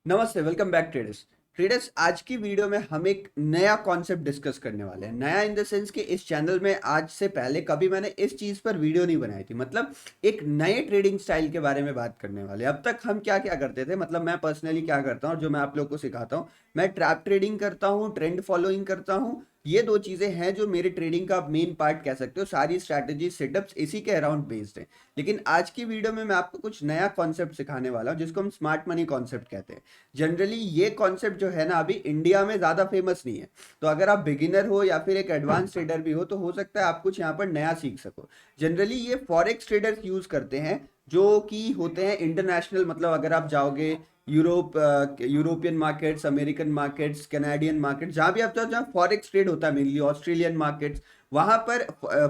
नमस्ते, welcome back traders. Traders, आज की वीडियो में हम एक नया कॉन्सेप्ट डिस्कस करने वाले हैं। नया इन द सेंस कि इस चैनल में आज से पहले कभी मैंने इस चीज़ पर वीडियो नहीं बनाई थी। मतलब एक नए ट्रेडिंग स्टाइल के बारे में बात करने वाले हैं। अब तक हम क्या क्या करते थे, मतलब मैं पर्सनली क्या करता हूँ और जो मैं आप लोग को सिखाता हूँ, मैं ट्रैप ट्रेडिंग करता हूँ, ट्रेंड फॉलोइंग करता हूँ। ये दो चीज़ें हैं जो मेरे ट्रेडिंग का मेन पार्ट कह सकते हो। सारी स्ट्रैटेजी सेटअप्स इसी के अराउंड बेस्ड है। लेकिन आज की वीडियो में मैं आपको कुछ नया कॉन्सेप्ट सिखाने वाला हूँ जिसको हम स्मार्ट मनी कॉन्सेप्ट कहते हैं। जनरली ये कॉन्सेप्ट जो है ना, अभी इंडिया में ज़्यादा फेमस नहीं है। तो अगर आप बिगिनर हो या फिर एक एडवांस ट्रेडर भी हो तो हो सकता है आप कुछ यहाँ पर नया सीख सको। जनरली ये फॉरेक्स ट्रेडर्स यूज़ करते हैं जो कि होते हैं इंटरनेशनल। मतलब अगर आप जाओगे European markets, American markets, Canadian markets, जहाँ भी आप जाओ जहाँ फॉरेक्स ट्रेड होता है, मेनली ऑस्ट्रेलियन मार्केट्स, वहाँ पर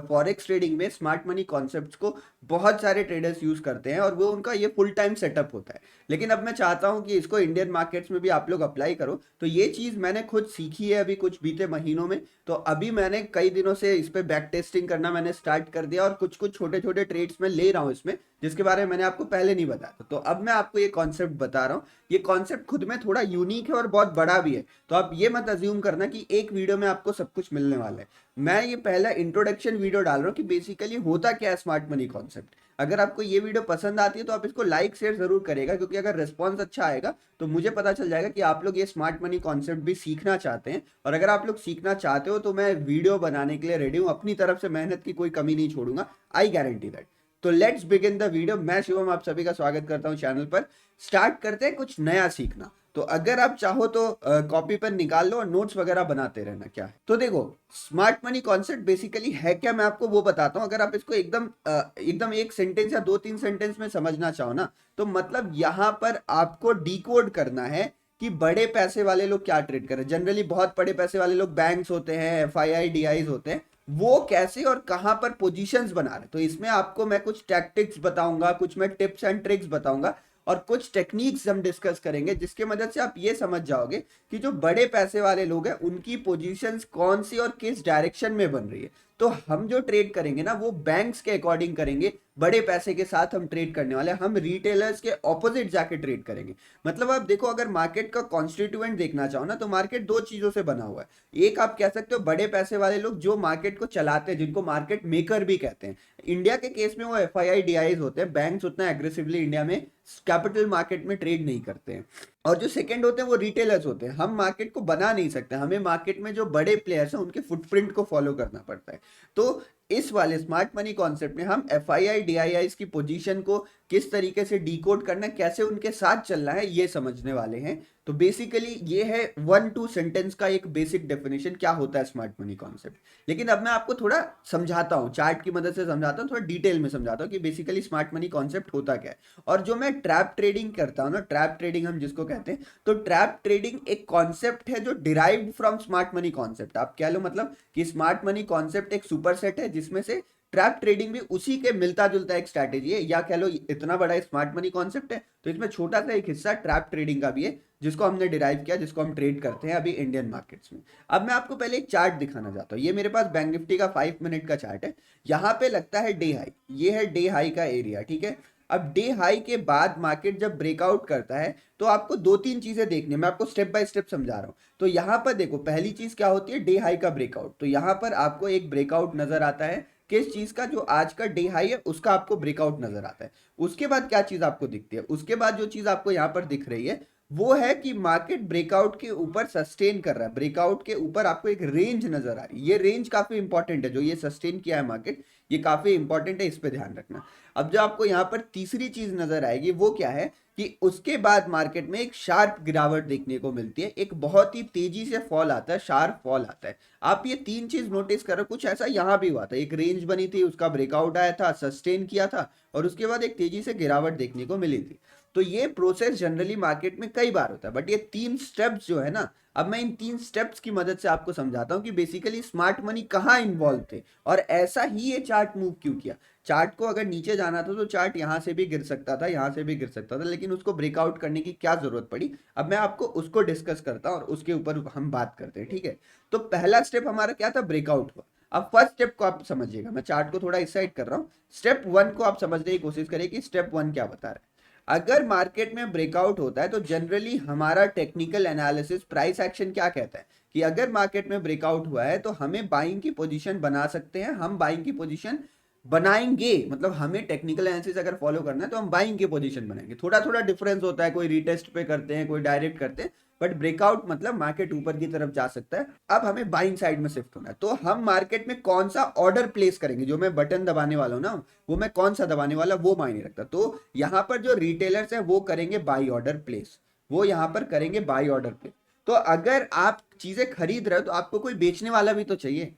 फॉरेक्स ट्रेडिंग में स्मार्ट मनी कॉन्सेप्ट्स को बहुत सारे ट्रेडर्स यूज़ करते हैं और वो उनका ये फुल टाइम सेटअप होता है। लेकिन अब मैं चाहता हूं कि इसको इंडियन मार्केट्स में भी आप लोग अप्लाई करो। तो ये चीज़ मैंने खुद सीखी है अभी कुछ बीते महीनों में। तो अभी मैंने कई दिनों से इस पे बैक टेस्टिंग करना मैंने स्टार्ट कर दिया और कुछ कुछ छोटे छोटे ट्रेड्स में ले रहा हूँ इसमें, जिसके बारे में मैंने आपको पहले नहीं बताया था। तो अब मैं आपको ये कॉन्सेप्ट बता रहा हूँ। ये कॉन्सेप्ट खुद में थोड़ा यूनिक है और बहुत बड़ा भी है। तो आप ये मत अज्यूम करना कि एक वीडियो में आपको सब कुछ मिलने वाला है। मैं ये पहला इंट्रोडक्शन वीडियो डाल रहा हूँ कि बेसिकली होता क्या है स्मार्ट मनी कॉन्सेप्ट। अगर आपको ये वीडियो पसंद आती है तो आप इसको लाइक शेयर जरूर करेगा, क्योंकि अगर रिस्पॉन्स अच्छा आएगा तो मुझे पता चल जाएगा कि आप लोग ये स्मार्ट मनी कॉन्सेप्ट भी सीखना चाहते हैं। और अगर आप लोग सीखना चाहते हो तो मैं वीडियो बनाने के लिए रेडी हूँ। अपनी तरफ से मेहनत की कोई कमी नहीं छोड़ूंगा, आई गारंटी दैट। तो लेट्स बिगिन द वीडियो। मैं शिवम आप सभी का स्वागत करता हूँ चैनल पर। स्टार्ट करते हैं कुछ नया सीखना। तो अगर आप चाहो तो कॉपी पेन निकाल लो और नोट्स वगैरह बनाते रहना। क्या है तो देखो, स्मार्ट मनी कॉन्सेप्ट बेसिकली है क्या, मैं आपको वो बताता हूँ। अगर आप इसको एकदम एक सेंटेंस या दो तीन सेंटेंस में समझना चाहो ना, तो मतलब यहाँ पर आपको डिकोड करना है कि बड़े पैसे वाले लोग क्या ट्रेड कर रहे हैं। जनरली बहुत बड़े पैसे वाले लोग बैंक्स होते हैं, एफआईआई डीआईज होते हैं, वो कैसे और कहां पर पोजीशंस बना रहे हैं। तो इसमें आपको मैं कुछ टैक्टिक्स बताऊंगा, कुछ मैं टिप्स एंड ट्रिक्स बताऊंगा और कुछ टेक्निक्स हम डिस्कस करेंगे, जिसके मदद से आप ये समझ जाओगे कि जो बड़े पैसे वाले लोग हैं उनकी पोजीशंस कौन सी और किस डायरेक्शन में बन रही है। तो हम जो ट्रेड करेंगे ना वो बैंक्स के अकॉर्डिंग करेंगे। बड़े पैसे के साथ हम ट्रेड करने वाले हैं, हम रिटेलर्स के ऑपोजिट जाके ट्रेड करेंगे। मतलब आप देखो, अगर मार्केट का कॉन्स्टिट्यूएंट देखना चाहो ना, तो मार्केट दो चीजों से बना हुआ है। एक आप कह सकते हो बड़े पैसे वाले लोग जो मार्केट को चलाते हैं, जिनको मार्केट मेकर भी कहते हैं। इंडिया के केस में वो एफआईआई डीआईज होते हैं। बैंक्स उतना एग्रेसिवली इंडिया में कैपिटल मार्केट में ट्रेड नहीं करते हैं। और जो सेकंड होते हैं वो रिटेलर्स होते हैं। हम मार्केट को बना नहीं सकते, हमें मार्केट में जो बड़े प्लेयर्स हैं उनके फुटप्रिंट को फॉलो करना पड़ता है। तो इस वाले स्मार्ट मनी कॉन्सेप्ट में हम F I I D I आई की पोजीशन को किस तरीके से डिकोड करना है, कैसे उनके साथ चलना है, ये समझने वाले हैं। तो बेसिकली ये है वन टू सेंटेंस का एक बेसिक डेफिनेशन क्या होता है स्मार्ट मनी कॉन्सेप्ट। लेकिन अब मैं आपको थोड़ा समझाता हूँ, चार्ट की मदद से समझाता हूँ, थोड़ा डिटेल में समझाता हूँ कि बेसिकली स्मार्ट मनी कॉन्सेप्ट होता क्या है। और जो मैं ट्रैप ट्रेडिंग करता हूँ ना, ट्रैप ट्रेडिंग हम जिसको कहते हैं, तो ट्रैप ट्रेडिंग एक कॉन्सेप्ट है जो derived from smart money concept. आप कह लो मतलब कि स्मार्ट मनी कॉन्सेप्ट एक सुपर सेट है जिसमें से ट्रैप ट्रेडिंग भी उसी के मिलता जुलता एक स्ट्रैटेजी है। या कह लो इतना बड़ा स्मार्ट मनी कॉन्सेप्ट है तो इसमें छोटा सा एक हिस्सा ट्रैप ट्रेडिंग का भी है, जिसको हमने डिराइव किया, जिसको हम ट्रेड करते हैं अभी इंडियन मार्केट्स में। अब मैं आपको पहले एक चार्ट दिखाना चाहता हूँ। ये मेरे पास बैंक निफ्टी का 5 मिनट का चार्ट है। यहाँ पे लगता है डे हाई, ये है डे हाई का एरिया, ठीक है। अब डे हाई के बाद मार्केट जब ब्रेकआउट करता है तो आपको दो तीन चीजें देखनी है। मैं आपको स्टेप बाय स्टेप समझा रहा हूं। तो यहां पर देखो, पहली चीज क्या होती है, डे हाई का ब्रेकआउट। तो यहां पर आपको एक ब्रेकआउट नजर आता है, किस चीज का, जो आज का डे हाई है उसका आपको ब्रेकआउट नजर आता है। उसके बाद क्या चीज आपको दिखती है, उसके बाद जो चीज आपको यहां पर दिख रही है वो है कि मार्केट ब्रेकआउट के ऊपर सस्टेन कर रहा है। ब्रेकआउट के ऊपर आपको एक रेंज नजर आ रही है। ये रेंज काफी इंपॉर्टेंट है, जो ये सस्टेन किया है मार्केट, ये काफी इंपॉर्टेंट है, इस पे ध्यान रखना। अब जो आपको यहाँ पर तीसरी चीज नजर आएगी वो क्या है कि उसके बाद मार्केट में एक शार्प गिरावट देखने को मिलती है, एक बहुत ही तेजी से फॉल आता है, शार्प फॉल आता है। आप ये तीन चीज नोटिस करो, कुछ ऐसा यहाँ भी हुआ था, एक रेंज बनी थी, उसका ब्रेकआउट आया था, सस्टेन किया था, और उसके बाद एक तेजी से गिरावट देखने को मिली थी। तो ये प्रोसेस जनरली मार्केट में कई बार होता है, बट ये तीन स्टेप्स जो है ना, अब मैं इन तीन स्टेप्स की मदद से आपको समझाता हूँ कि बेसिकली स्मार्ट मनी कहाँ इन्वॉल्व थे और ऐसा ही ये चार्ट मूव क्यों किया। चार्ट को अगर नीचे जाना था तो चार्ट यहां से भी गिर सकता था, यहां से भी गिर सकता था, लेकिन उसको ब्रेकआउट करने की क्या जरूरत पड़ी, अब मैं आपको उसको डिस्कस करता हूं और उसके ऊपर हम बात करते हैं, ठीक है। तो पहला स्टेप हमारा क्या था, ब्रेकआउट हुआ। अब फर्स्ट स्टेप को आप समझिएगा, मैं चार्ट को थोड़ा इस साइड कर रहा हूं। स्टेप वन को आप समझने की कोशिश करिए कि स्टेप वन क्या बता रहा है। अगर मार्केट में ब्रेकआउट होता है तो जनरली हमारा टेक्निकल एनालिसिस प्राइस एक्शन क्या कहता है कि अगर मार्केट में ब्रेकआउट हुआ है तो हमें बाइंग की पोजीशन बना सकते हैं, हम बाइंग की पोजीशन बनाएंगे, मतलब हमें टेक्निकल एनालिसिस अगर फॉलो करना है तो हम बाइंग की पोजीशन बनाएंगे। थोड़ा थोड़ा डिफरेंस होता है, कोई रीटेस्ट पे करते हैं, कोई डायरेक्ट करते हैं, बट ब्रेकआउट मतलब मार्केट ऊपर की तरफ जा सकता है। अब हमें बाइंग साइड में शिफ्ट होना है, तो हम मार्केट में कौन सा ऑर्डर प्लेस करेंगे, जो मैं बटन दबाने वाला हूं ना, वो मैं कौन सा दबाने वाला वो मायने रखता। तो यहाँ पर जो रिटेलर्स है वो करेंगे बाई ऑर्डर प्लेस, वो यहाँ पर करेंगे बाई ऑर्डर प्लेस। तो अगर आप चीजें खरीद रहे हो तो आपको कोई बेचने वाला भी तो चाहिए,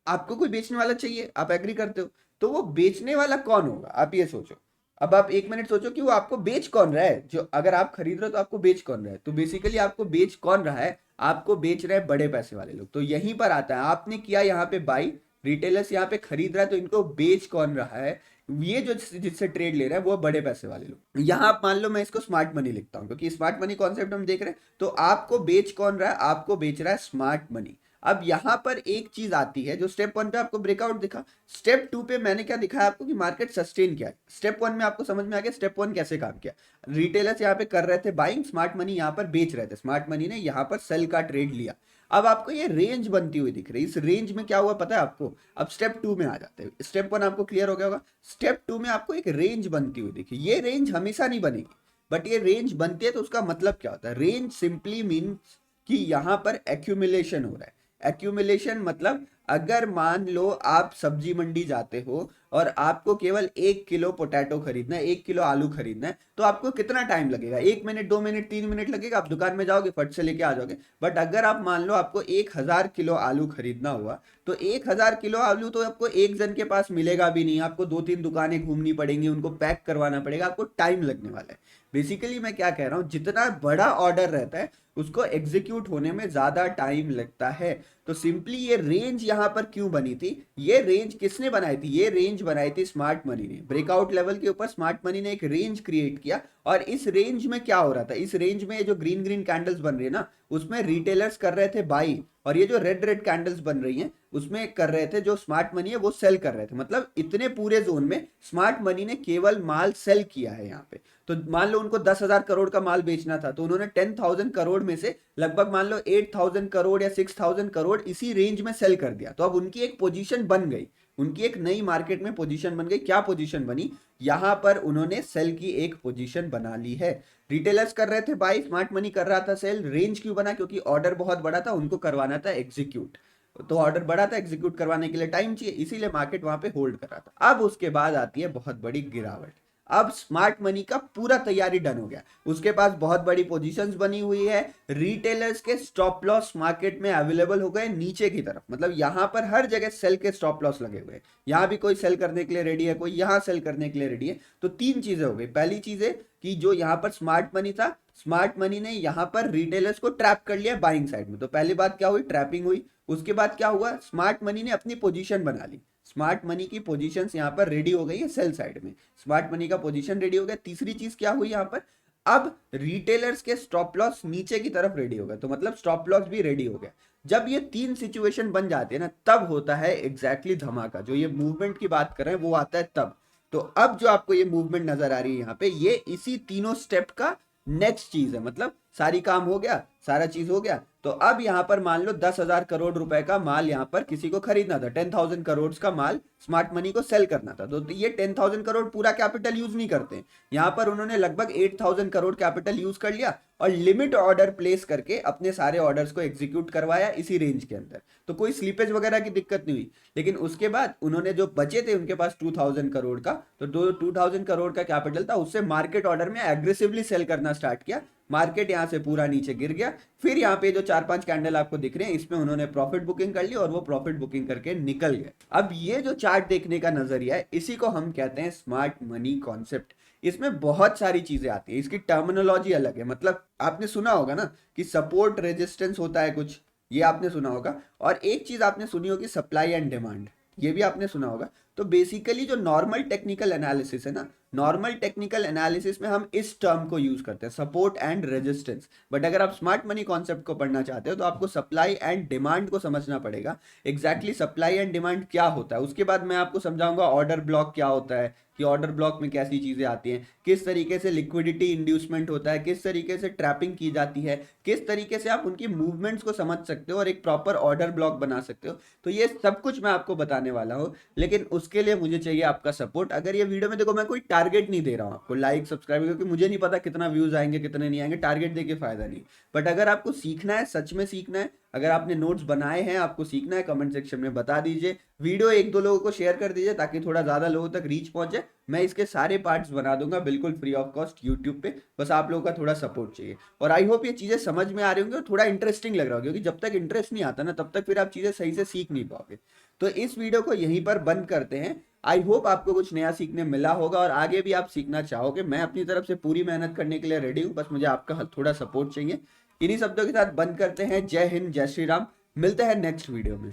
आपको कोई बेचने वाला चाहिए, आप एग्री करते हो। तो वो बेचने वाला कौन होगा, आप ये सोचो। अब आप एक मिनट सोचो कि वो आपको बेच कौन रहा है, जो अगर आप खरीद रहे हो तो आपको बेच कौन रहा है। तो बेसिकली आपको बेच कौन रहा है, आपको बेच रहे हैं बड़े पैसे वाले लोग। तो यहीं पर आता है, आपने किया यहाँ पे बाई, रिटेलर्स यहाँ पे खरीद रहा है, तो इनको बेच कौन रहा है, ये जो जिससे ट्रेड ले रहा है वो बड़े पैसे वाले लोग। यहाँ आप मान लो मैं इसको स्मार्ट मनी लिखता हूँ, क्योंकि स्मार्ट मनी कॉन्सेप्ट हम देख रहे हैं। तो आपको बेच कौन रहा है, आपको बेच रहा है स्मार्ट मनी। अब यहां पर एक चीज आती है, जो स्टेप 1 पे आपको ब्रेकआउट दिखा, स्टेप 2 पे मैंने क्या दिखाया आपको कि मार्केट सस्टेन किया है। स्टेप 1 में आपको समझ में आ गया स्टेप 1 कैसे काम किया। रिटेलर्स यहाँ पे कर रहे थे बाइंग, स्मार्ट मनी यहाँ पर बेच रहे थे, स्मार्ट मनी ने यहाँ पर सेल का ट्रेड लिया। अब आपको ये रेंज बनती हुई दिख रही है, इस रेंज में क्या हुआ पता है आपको। अब स्टेप 2 में आ जाते हैं, स्टेप 1 आपको क्लियर हो गया होगा, स्टेप 2 में आपको एक रेंज बनती हुई दिखी। ये रेंज हमेशा नहीं बनेगी, बट ये रेंज बनती है। तो उसका मतलब क्या होता है, रेंज सिंपली मीन्स कि यहां पर एक्यूमुलेशन हो रहा है। एक्यूमुलेशन मतलब अगर मान लो आप सब्जी मंडी जाते हो और आपको केवल 1 किलो पोटैटो खरीदना है, 1 किलो आलू खरीदना है, तो आपको कितना टाइम लगेगा, 1 मिनट, 2 मिनट, 3 मिनट लगेगा, आप दुकान में जाओगे फट से लेके आ जाओगे। बट अगर आप मान लो आपको 1000 किलो आलू खरीदना हुआ, तो 1000 किलो आलू तो आपको एक जन के पास मिलेगा भी नहीं, आपको 2-3 दुकानें घूमनी पड़ेंगी, उनको पैक करवाना पड़ेगा, आपको टाइम लगने वाला है। बेसिकली मैं क्या कह रहा हूं, जितना बड़ा ऑर्डर रहता है उसको एग्जीक्यूट होने में ज्यादा टाइम लगता है। तो सिंपली ये रेंज यहां पर क्यों बनी थी, ये रेंज किसने बनाई थी, ये रेंज बनाई थी स्मार्ट मनी ने। ब्रेकआउट लेवल के ऊपर स्मार्ट मनी ने एक रेंज क्रिएट किया, और इस रेंज में क्या हो रहा था, इस रेंज में जो ग्रीन ग्रीन कैंडल्स बन रही है ना, उसमें रिटेलर्स कर रहे थे बाई, और ये जो रेड रेड कैंडल्स बन रही हैं उसमें कर रहे थे जो स्मार्ट मनी है वो सेल कर रहे थे। मतलब इतने पूरे जोन में स्मार्ट मनी ने केवल माल सेल किया है यहाँ पे। तो मान लो उनको 10,000 करोड़ का माल बेचना था, तो उन्होंने 10,000 करोड़ में से लगभग मान लो 8,000 करोड़ या 6,000 करोड़ इसी रेंज में सेल कर दिया। तो अब उनकी एक पोजीशन बन गई, उनकी एक नई मार्केट में पोजीशन बन गई। क्या पोजीशन बनी, यहां पर उन्होंने सेल की एक पोजीशन बना ली है। रिटेलर्स कर रहे थे बाई, स्मार्ट मनी कर रहा था सेल। रेंज क्यों बना, क्योंकि ऑर्डर बहुत बड़ा था, उनको करवाना था एग्जीक्यूट। तो ऑर्डर बड़ा था, एग्जीक्यूट करवाने के लिए टाइम चाहिए, इसीलिए मार्केट वहां पे होल्ड कर रहा था। अब उसके बाद आती है बहुत बड़ी गिरावट। अब स्मार्ट मनी का पूरा तैयारी डन हो गया, उसके पास बहुत बड़ी पोजीशंस बनी हुई है। रिटेलर्स के स्टॉप लॉस मार्केट में अवेलेबल हो गए नीचे की तरफ, मतलब यहां पर हर जगह सेल के स्टॉप लॉस लगे हुए हैं। यहां भी कोई सेल करने के लिए रेडी है, कोई यहां सेल करने के लिए रेडी है। तो तीन चीजें हो गई। पहली चीज है कि जो यहां पर स्मार्ट मनी था, स्मार्ट मनी ने यहां पर रिटेलर्स को ट्रैप कर लिया बाइंग साइड में। तो पहली बात क्या हुई, ट्रैपिंग हुई। उसके बाद क्या हुआ, स्मार्ट मनी ने अपनी पोजीशन बना ली। स्मार्ट मनी की पोजीशंस यहाँ पर रेडी हो गई है सेल साइड में, स्मार्ट मनी का पोजीशन रेडी हो गया। तीसरी चीज क्या हुई यहाँ पर, अब रिटेलर्स के स्टॉप लॉस नीचे की तरफ रेडी हो गए, तो मतलब स्टॉप लॉस भी रेडी हो गया। जब ये तीन सिचुएशन बन जाते हैं ना, तब होता है एग्जैक्टली धमाका। जो ये मूवमेंट की बात कर रहे हैं वो आता है तब। तो अब जो आपको ये मूवमेंट नजर आ रही है यहाँ पे, ये इसी तीनों स्टेप का नेक्स्ट चीज है। मतलब सारी काम हो गया, सारा चीज हो गया। तो अब यहां पर मान लो 10,000 करोड़ रुपए का माल यहां पर किसी को खरीदना था, 10,000 करोड़ का माल स्मार्ट मनी को सेल करना था। तो ये 10,000 करोड़ पूरा कैपिटल यूज नहीं करते, यहां पर उन्होंने लगभग 8,000 करोड़ कैपिटल यूज कर लिया और लिमिट ऑर्डर प्लेस करके अपने सारे ऑर्डर्स को एग्जीक्यूट करवाया इसी रेंज के अंदर। तो कोई स्लीपेज वगैरह की दिक्कत नहीं हुई। लेकिन उसके बाद उन्होंने जो बचे थे उनके पास 2,000 करोड़ का, तो 2,000 करोड़ का कैपिटल था, उससे मार्केट ऑर्डर में एग्रेसिवली सेल करना स्टार्ट किया। मार्केट यहां से पूरा नीचे गिर गया। फिर यहाँ पे जो 4-5 कैंडल आपको दिख रहे हैं, इसमें उन्होंने प्रॉफिट बुकिंग कर ली और वो प्रॉफिट बुकिंग करके निकल गए। अब ये जो चार्ट देखने का नजरिया है, इसी को हम कहते हैं स्मार्ट मनी कॉन्सेप्ट। इसमें बहुत सारी चीजें आती है, इसकी टर्मिनोलॉजी अलग है। मतलब आपने सुना होगा ना कि सपोर्ट रेजिस्टेंस होता है कुछ, ये आपने सुना होगा। और एक चीज आपने सुनी होगी सप्लाई एंड डिमांड, ये भी आपने सुना होगा। तो बेसिकली जो नॉर्मल टेक्निकल एनालिसिस है ना, नॉर्मल टेक्निकल एनालिसिस में हम इस टर्म को यूज करते हैं, सपोर्ट एंड रेजिस्टेंस। बट अगर आप स्मार्ट मनी कॉन्सेप्ट को पढ़ना चाहते हो तो आपको सप्लाई एंड डिमांड को समझना पड़ेगा। एग्जैक्टली सप्लाई एंड डिमांड क्या होता है, उसके बाद मैं आपको समझाऊंगा ऑर्डर ब्लॉक क्या होता है, कि ऑर्डर ब्लॉक में कैसी चीजें आती हैं, किस तरीके से लिक्विडिटी इंड्यूसमेंट होता है, किस तरीके से ट्रैपिंग की जाती है, किस तरीके से आप उनकी मूवमेंट्स को समझ सकते हो और एक प्रॉपर ऑर्डर ब्लॉक बना सकते हो। तो ये सब कुछ मैं आपको बताने वाला हूँ, लेकिन उसके लिए मुझे चाहिए आपका सपोर्ट। अगर ये वीडियो में, देखो मैं कोई टारगेट नहीं दे रहा हूँ आपको लाइक सब्सक्राइब, क्योंकि मुझे नहीं पता कितना व्यूज आएंगे कितने नहीं आएंगे, टारगेट दे के फायदा नहीं। बट अगर आपको सीखना है, सच में सीखना है, अगर आपने नोट्स बनाए हैं, आपको सीखना है, कमेंट सेक्शन में बता दीजिए, वीडियो एक दो लोगों को शेयर कर दीजिए ताकि थोड़ा ज्यादा लोगों तक रीच पहुंचे। मैं इसके सारे पार्ट्स बना दूंगा बिल्कुल फ्री ऑफ कॉस्ट यूट्यूब पे, बस आप लोगों का थोड़ा सपोर्ट चाहिए। और आई होप ये चीजें समझ में आ रही होंगी और थोड़ा इंटरेस्टिंग लग रहा होगा, क्योंकि जब तक इंटरेस्ट नहीं आता ना तब तक फिर आप चीजें सही से सीख नहीं पाओगे। तो इस वीडियो को यहीं पर बंद करते हैं। आई होप आपको कुछ नया सीखने मिला होगा और आगे भी आप सीखना चाहोगे। मैं अपनी तरफ से पूरी मेहनत करने के लिए रेडी हूँ, बस मुझे आपका थोड़ा सपोर्ट चाहिए। इन्हीं शब्दों के साथ बंद करते हैं। जय हिंद, जय श्री राम। मिलते हैं नेक्स्ट वीडियो में।